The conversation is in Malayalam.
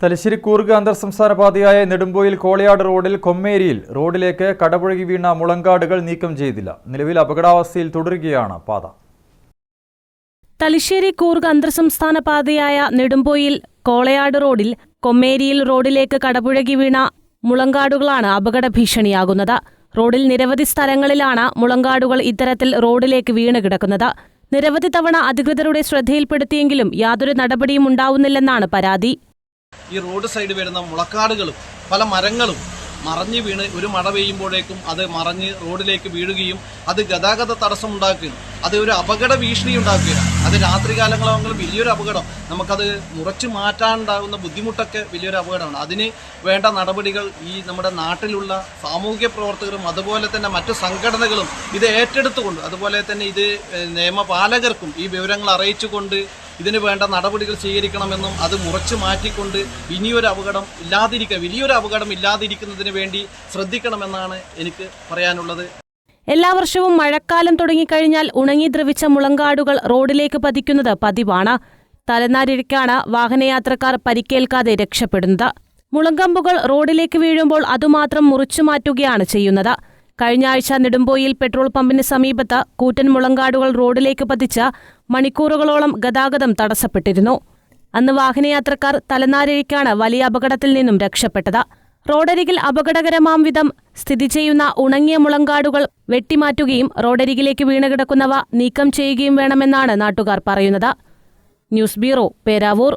തലശ്ശേരി കൂർഗ് അന്തർ സംസ്ഥാന പാതയായ നെടുമ്പോയിൽ കോളയാട് റോഡിൽ കൊമ്മേരിയിൽ റോഡിലേക്ക് കടപുഴകി വീണ മുളങ്കാടുകൾ നീക്കം ചെയ്തില്ല. നിലവിൽ അപകടാവസ്ഥയിൽ തുടരുകയാണ് പാത. തലശ്ശേരി കൂർഗ് അന്തർ സംസ്ഥാന പാതയായ നെടുമ്പോയിൽ കോളയാട് റോഡിൽ കൊമ്മേരിയിൽ റോഡിലേക്ക് കടപുഴകി വീണ മുളങ്കാടുകളാണ് അപകട ഭീഷണിയാകുന്നത്. റോഡിൽ നിരവധി സ്ഥലങ്ങളിലാണ് മുളങ്കാടുകൾ ഇത്തരത്തിൽ റോഡിലേക്ക് വീണ് കിടക്കുന്നത്. നിരവധി തവണ അധികൃതരുടെ ശ്രദ്ധയിൽപ്പെടുത്തിയെങ്കിലും യാതൊരു നടപടിയും ഉണ്ടാവുന്നില്ലെന്നാണ് പരാതി. ഈ റോഡ് സൈഡ് വരുന്ന മുളക്കാടുകളും പല മരങ്ങളും മറഞ്ഞു വീണ് ഒരു മഴ പെയ്യുമ്പോഴേക്കും അത് മറഞ്ഞ് റോഡിലേക്ക് വീഴുകയും അത് ഗതാഗത തടസ്സമുണ്ടാക്കുകയും അത് ഒരു അപകട ഭീഷണി ഉണ്ടാക്കുകയാണ്. അത് രാത്രികാലങ്ങളാണെങ്കിലും വലിയൊരു അപകടം, നമുക്കത് മുറച്ചു മാറ്റാനുണ്ടാകുന്ന ബുദ്ധിമുട്ടൊക്കെ വലിയൊരു അപകടമാണ്. അതിന് വേണ്ട നടപടികൾ ഈ നമ്മുടെ നാട്ടിലുള്ള സാമൂഹ്യ പ്രവർത്തകരും അതുപോലെ തന്നെ മറ്റു സംഘടനകളും ഇത് ഏറ്റെടുത്തുകൊണ്ട്, അതുപോലെ തന്നെ ഇത് നിയമപാലകർക്കും ഈ വിവരങ്ങൾ അറിയിച്ചുകൊണ്ട് ഇതിന് വേണ്ട നടപടികൾ സ്വീകരിക്കണമെന്നും അത് മുറച്ചു മാറ്റിക്കൊണ്ട് വലിയൊരു അപകടം ഇല്ലാതിരിക്കുന്നതിന് വേണ്ടി ശ്രദ്ധിക്കണമെന്നാണ് എനിക്ക് പറയാനുള്ളത്. എല്ലാ വർഷവും മഴക്കാലം തുടങ്ങിക്കഴിഞ്ഞാൽ ഉണങ്ങി ദ്രവിച്ച മുളങ്കാടുകൾ റോഡിലേക്ക് പതിക്കുന്നത് പതിവാണ്. തലനാരിഴയ്ക്കാണ് വാഹനയാത്രക്കാർ പരിക്കേൽക്കാതെ രക്ഷപ്പെടുന്നത്. മുളങ്കമ്പുകൾ റോഡിലേക്ക് വീഴുമ്പോൾ അതുമാത്രം മുറിച്ചു മാറ്റുകയാണ് ചെയ്യുന്നത്. കഴിഞ്ഞ ആഴ്ച നെടുമ്പോയിൽ പെട്രോൾ പമ്പിന് സമീപത്ത് കൂറ്റൻ മുളങ്കാടുകൾ റോഡിലേക്ക് പതിച്ച മണിക്കൂറുകളോളം ഗതാഗതം തടസ്സപ്പെട്ടിരുന്നു. അന്ന് വാഹനയാത്രക്കാർ തലനാരിഴയ്ക്കാണ് വലിയ അപകടത്തിൽ നിന്നും രക്ഷപ്പെട്ടത്. റോഡരികിൽ അപകടകരമാം വിധം സ്ഥിതി ചെയ്യുന്ന ഉണങ്ങിയ മുളങ്കാടുകൾ വെട്ടിമാറ്റുകയും റോഡരികിലേക്ക് വീണുകിടക്കുന്നവ നീക്കം ചെയ്യുകയും വേണമെന്നാണ് നാട്ടുകാർ പറയുന്നത്. News bureau, Peravoor.